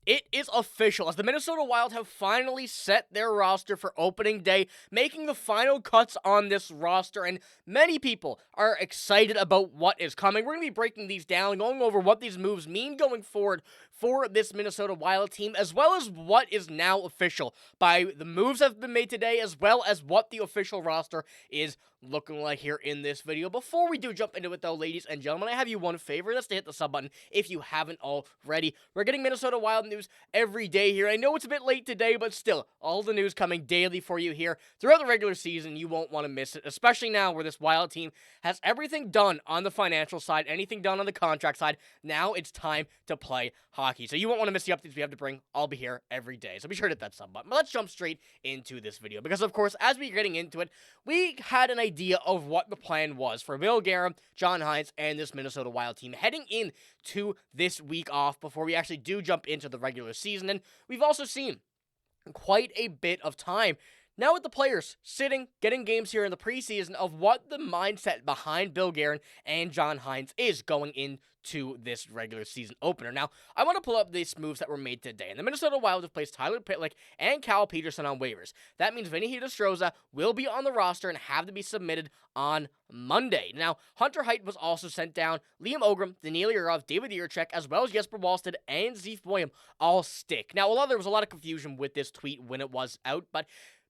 It is official as the Minnesota Wild have finally set their roster for opening day, making the final cuts on this roster, and many people are excited about what is coming. We're going to be breaking these down, going over what these moves mean going forward for this Minnesota Wild team, as well as what is now official by the moves that have been made today, as well as what the official roster is looking like here in this video. Before we do jump into it though, ladies and gentlemen, I have you one favor. That's to hit the sub button if you haven't already. We're getting Minnesota Wild news every day here. I know it's a bit late today, but still, all the news coming daily for you here throughout the regular season. You won't want to miss it, especially now where this Wild team has everything done on the financial side, anything done on the contract side. Now it's time to play hockey. So you won't want to miss the updates we have to bring. I'll be here every day. So be sure to hit that sub button. But let's jump straight into this video because, of course, as we're getting into it, we had an idea of what the plan was for Bill Guerin, John Hynes, and this Minnesota Wild team heading into this week off before we actually do jump into the regular season. And we've also seen quite a bit of time now with the players sitting, getting games here in the preseason of what the mindset behind Bill Guerin and John Hynes is going into this regular season opener. Now, I want to pull up these moves that were made today. And the Minnesota Wild have placed Tyler Pitlick and Cal Peterson on waivers. That means Vinny Hinostroza will be on the roster and have to be submitted on Monday. Now, Hunter Hyde was also sent down. Liam Ogrim, Daniil Yurov, David Jiricek, as well as Jesper Wallstedt and Zeev Boyum all stick. Now, although there was a lot of confusion with this tweet when it was out, but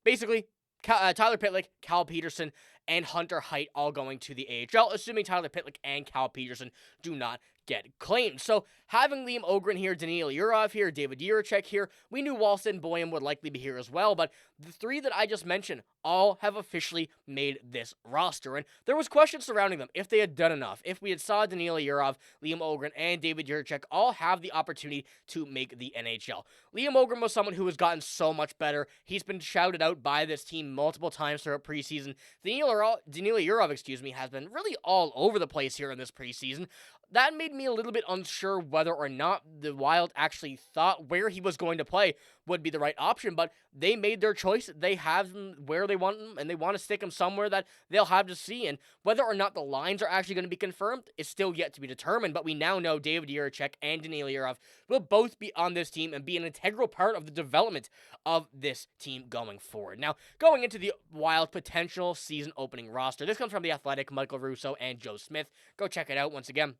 basically, Tyler Pitlick, Cal Peterson, and Hunter Hyde all going to the AHL, assuming Tyler Pitlick and Cal Peterson do not get claimed. So having Liam Ogren here, Daniil Yurov here, David Jiricek here, we knew Wallstedt and Boyum would likely be here as well, but the three that I just mentioned all have officially made this roster, and there was questions surrounding them if they had done enough, if we had saw Daniil Yurov, Liam Ogren, and David Jiricek all have the opportunity to make the NHL. Liam Ogren was someone who has gotten so much better. He's been shouted out by this team multiple times throughout preseason. Daniil Yurov, has been really all over the place here in this preseason. That made me a little bit unsure whether or not the Wild actually thought where he was going to play would be the right option, but they made their choice. They have him where they want him, and they want to stick him somewhere that they'll have to see, and whether or not the lines are actually going to be confirmed is still yet to be determined, but we now know David Jiricek and Daniil Yurov will both be on this team and be an integral part of the development of this team going forward. Now, going into the Wild potential season opening roster, this comes from The Athletic, Michael Russo, and Joe Smith. Go check it out once again.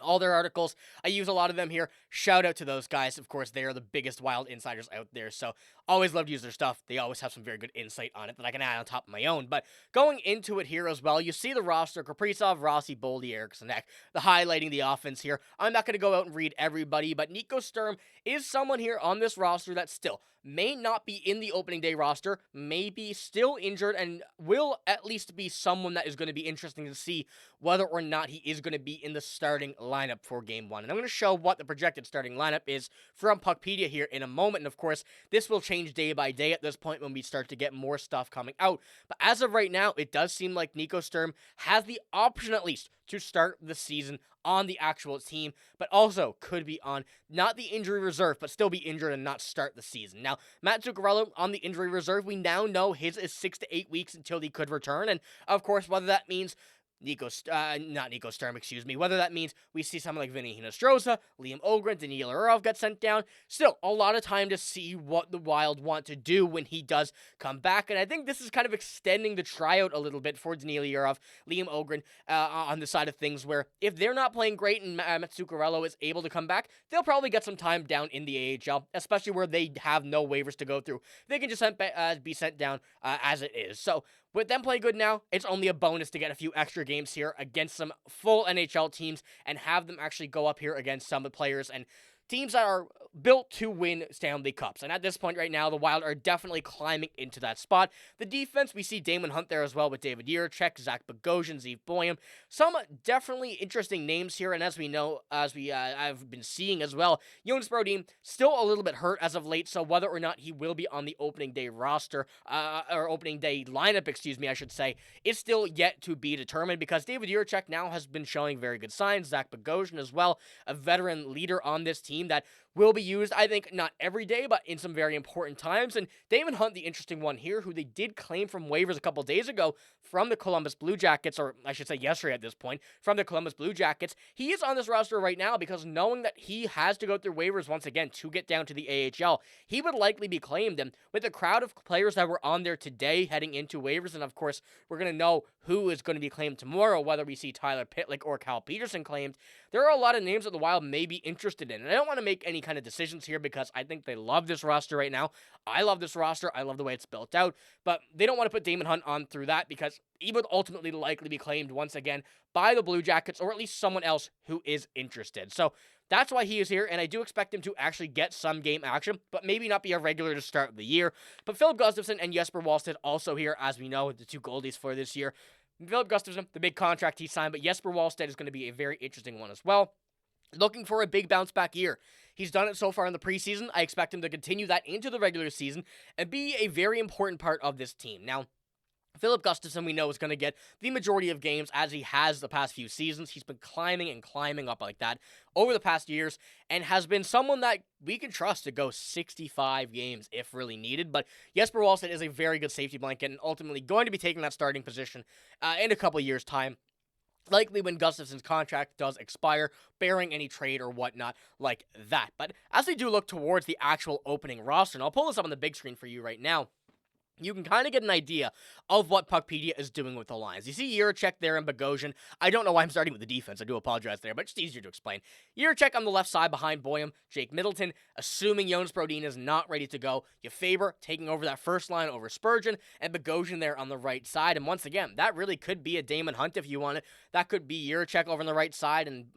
All their articles, I use a lot of them here. Shout out to those guys. Of course, they are the biggest Wild insiders out there, so always love to use their stuff. They always have some very good insight on it that I can add on top of my own. But going into it here as well, you see the roster: Kaprizov, Rossi, Boldy, Eriksson Ek, the highlighting the offense here. I'm not going to go out and read everybody, but Nico Sturm is someone here on this roster that still may not be in the opening day roster, may be still injured, and will at least be someone that is going to be interesting to see whether or not he is going to be in the starting lineup for Game 1. And I'm going to show what the projected starting lineup is from Puckpedia here in a moment, and of course, this will change day by day at this point when we start to get more stuff coming out. But as of right now, it does seem like Nico Sturm has the option at least to start the season on the actual team, but also could be on not the injury reserve, but still be injured and not start the season. Now, Matt Zuccarello on the injury reserve, we now know his is 6 to 8 weeks until he could return, and of course, whether that means whether that means we see someone like Vinny Hinostroza, Liam Ogren, Daniil Yurov get sent down. Still, a lot of time to see what the Wild want to do when he does come back, and I think this is kind of extending the tryout a little bit for Daniil Yurov, Liam Ogren, on the side of things where if they're not playing great and Matt Zuccarello is able to come back, they'll probably get some time down in the AHL, especially where they have no waivers to go through. They can just be sent down as it is. So, with them playing good now, it's only a bonus to get a few extra games here against some full NHL teams and have them actually go up here against some of the players and teams that are built to win Stanley Cups. And at this point right now, the Wild are definitely climbing into that spot. The defense, we see Damon Hunt there as well with David Jiricek, Zach Bogosian, Zeev Boyum. Some definitely interesting names here, and as we know, I've been seeing as well, Jonas Brodin still a little bit hurt as of late, so whether or not he will be on the opening day roster, or opening day lineup, I should say, is still yet to be determined because David Jiricek now has been showing very good signs. Zach Bogosian as well, a veteran leader on this team that will be used, I think, not every day, but in some very important times. And Damon Hunt, the interesting one here, who they did claim from waivers a couple days ago from the Columbus Blue Jackets, or I should say yesterday at this point, from the Columbus Blue Jackets. He is on this roster right now because knowing that he has to go through waivers once again to get down to the AHL, he would likely be claimed. And with the crowd of players that were on there today heading into waivers, and of course, we're going to know who is going to be claimed tomorrow, whether we see Tyler Pitlick or Cal Peterson claimed, there are a lot of names that the Wild may be interested in. And I don't want to make any kind of decisions here because I think they love this roster right now. I love this roster. I love the way it's built out. But they don't want to put Damon Hunt on through that because he would ultimately likely be claimed once again by the Blue Jackets or at least someone else who is interested. So that's why he is here, and I do expect him to actually get some game action, but maybe not be a regular to start the year. But Filip Gustavsson and Jesper Wallstedt also here, as we know, the two goalies for this year. Filip Gustavsson, the big contract he signed, but Jesper Wallstedt is going to be a very interesting one as well. Looking for a big bounce back year. He's done it so far in the preseason. I expect him to continue that into the regular season and be a very important part of this team. Now, Filip Gustavsson, we know, is going to get the majority of games as he has the past few seasons. He's been climbing and climbing up like that over the past years and has been someone that we can trust to go 65 games if really needed. But Jesper Wallstedt is a very good safety blanket and ultimately going to be taking that starting position in a couple of years' time. Likely when Gustafsson's contract does expire, bearing any trade or whatnot like that. But as we do look towards the actual opening roster, and I'll pull this up on the big screen for you right now, you can kind of get an idea of what Puckpedia is doing with the lines. You see Jiricek there and Bogosian. I don't know why I'm starting with the defense. I do apologize there, but it's easier to explain. Jiricek on the left side behind Boyum, Jake Middleton, assuming Jonas Brodin is not ready to go. You Faber taking over that first line over Spurgeon, and Bogosian there on the right side. And once again, that really could be a Damon Hunt if you want it. That could be Jiricek over on the right side, and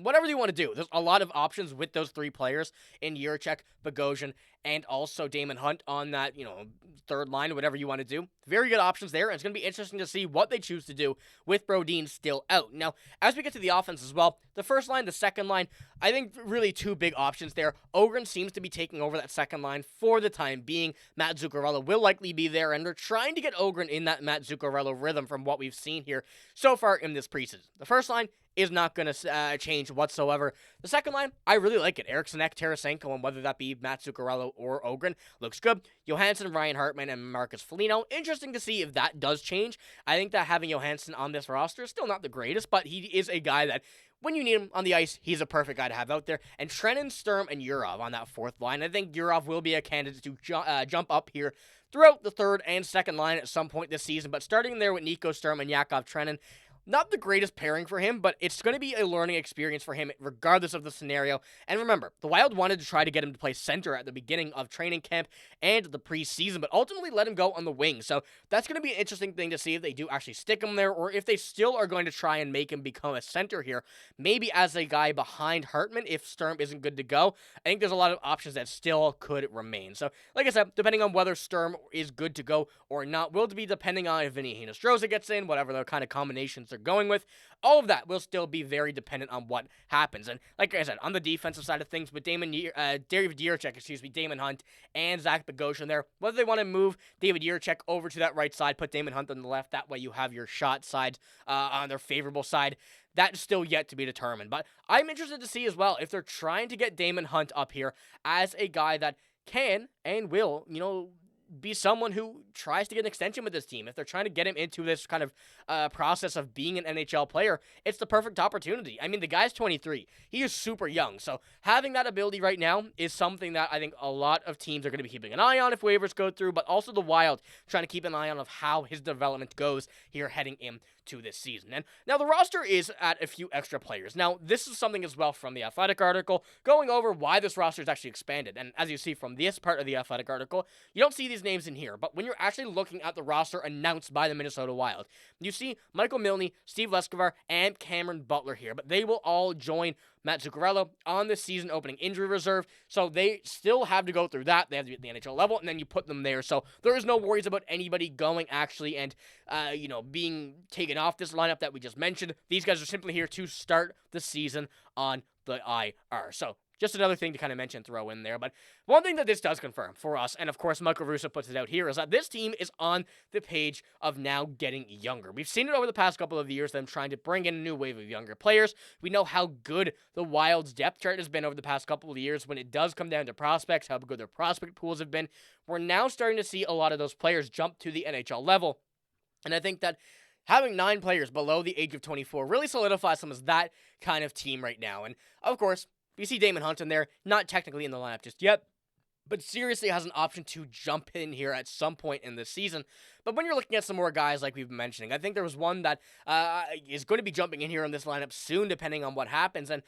whatever you want to do. There's a lot of options with those three players in Jiricek, Bogosian, and also Damon Hunt on that, third line, whatever you want to do. Very good options there, and it's going to be interesting to see what they choose to do with Brodin still out. Now, as we get to the offense as well, the first line, the second line, I think really two big options there. Ogren seems to be taking over that second line for the time being. Matt Zuccarello will likely be there, and they're trying to get Ogren in that Matt Zuccarello rhythm from what we've seen here so far in this preseason. The first line is not going to change whatsoever. The second line, I really like it. Eriksson Ek, Tarasenko, and whether that be Matt Zuccarello or Ogren, looks good. Johansson, Ryan Hartman, and Marcus Foligno. Interesting to see if that does change. I think that having Johansson on this roster is still not the greatest, but he is a guy that, when you need him on the ice, he's a perfect guy to have out there. And Trenin, Sturm, and Yurov on that fourth line. I think Yurov will be a candidate to jump up here throughout the third and second line at some point this season, but starting there with Nico Sturm and Yakov Trenin, not the greatest pairing for him, but it's going to be a learning experience for him regardless of the scenario. And remember, the Wild wanted to try to get him to play center at the beginning of training camp and the preseason, but ultimately let him go on the wing. So that's going to be an interesting thing to see if they do actually stick him there or if they still are going to try and make him become a center here, maybe as a guy behind Hartman if Sturm isn't good to go. I think there's a lot of options that still could remain. So like I said, depending on whether Sturm is good to go or not, will be depending on if Vinny Hinostroza gets in, whatever the kind of combinations they're going with. All of that will still be very dependent on what happens. And like I said, on the defensive side of things with David Jiricek, Damon Hunt, and Zach Bogosian there, whether they want to move David Jiricek over to that right side, put Damon Hunt on the left, that way you have your shot side on their favorable side. That's still yet to be determined. But I'm interested to see as well if they're trying to get Damon Hunt up here as a guy that can and will, be someone who tries to get an extension with this team. If they're trying to get him into this kind of process of being an NHL player, it's the perfect opportunity. I mean, the guy's 23. He is super young. So having that ability right now is something that I think a lot of teams are going to be keeping an eye on if waivers go through, but also the Wild trying to keep an eye on of how his development goes here heading into this season. And now the roster is at a few extra players. Now, this is something as well from the Athletic article, going over why this roster is actually expanded. And as you see from this part of the Athletic article, you don't see these names in here, but when you're actually looking at the roster announced by the Minnesota Wild, you see Michael Milne, Steve Leskovar, and Cameron Butler here, but they will all join Matt Zuccarello on the season opening injury reserve, so they still have to go through that. They have to be at the NHL level, and then you put them there, so there is no worries about anybody going actually and, being taken off this lineup that we just mentioned. These guys are simply here to start the season on the IR. So Just another thing to kind of mention, throw in there. But one thing that this does confirm for us, and of course Michael Russo puts it out here, is that this team is on the page of now getting younger. We've seen it over the past couple of years, them trying to bring in a new wave of younger players. We know how good the Wild's depth chart has been over the past couple of years when it does come down to prospects, how good their prospect pools have been. We're now starting to see a lot of those players jump to the NHL level. And I think that having 9 players below the age of 24 really solidifies them as that kind of team right now. And of course, you see Damon Hunt in there, not technically in the lineup just yet, but seriously has an option to jump in here at some point in this season. But when you're looking at some more guys like we've been mentioning, I think there was one that is going to be jumping in here in this lineup soon, depending on what happens. And,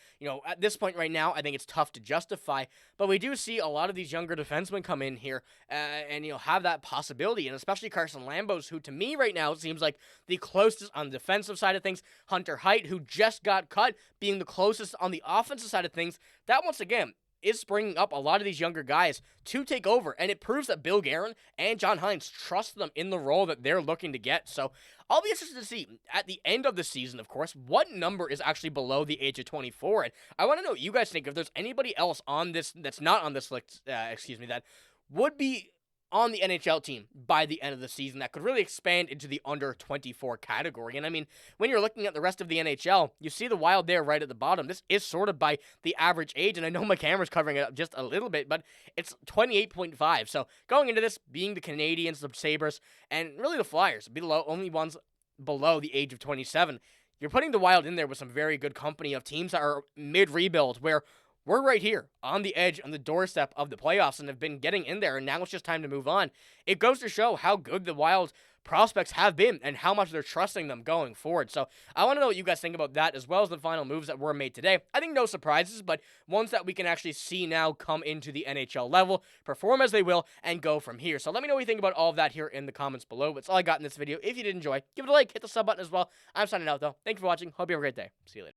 at this point right now, I think it's tough to justify. But we do see a lot of these younger defensemen come in here and, have that possibility. And especially Carson Lambos, who to me right now seems like the closest on the defensive side of things. Hunter Height, who just got cut, being the closest on the offensive side of things. That, once again, is bringing up a lot of these younger guys to take over, and it proves that Bill Guerin and John Hynes trust them in the role that they're looking to get. So I'll be interested to see at the end of the season, of course, what number is actually below the age of 24. And I want to know what you guys think, if there's anybody else on this that's not on this list, that would be on the NHL team by the end of the season that could really expand into the under 24 category. And I mean, when you're looking at the rest of the NHL, you see the Wild there right at the bottom. This is sort of by the average age, and I know my camera's covering it up just a little bit, but it's 28.5. So going into this, being the Canadiens, the Sabres, and really the Flyers, below only ones below the age of 27, you're putting the Wild in there with some very good company of teams that are mid-rebuild, where we're right here on the edge, on the doorstep of the playoffs, and have been getting in there, and now it's just time to move on. It goes to show how good the Wild prospects have been and how much they're trusting them going forward. So I want to know what you guys think about that, as well as the final moves that were made today. I think no surprises, but ones that we can actually see now come into the NHL level, perform as they will, and go from here. So let me know what you think about all of that here in the comments below. That's all I got in this video. If you did enjoy, give it a like, hit the sub button as well. I'm signing out, though. Thank you for watching. Hope you have a great day. See you later.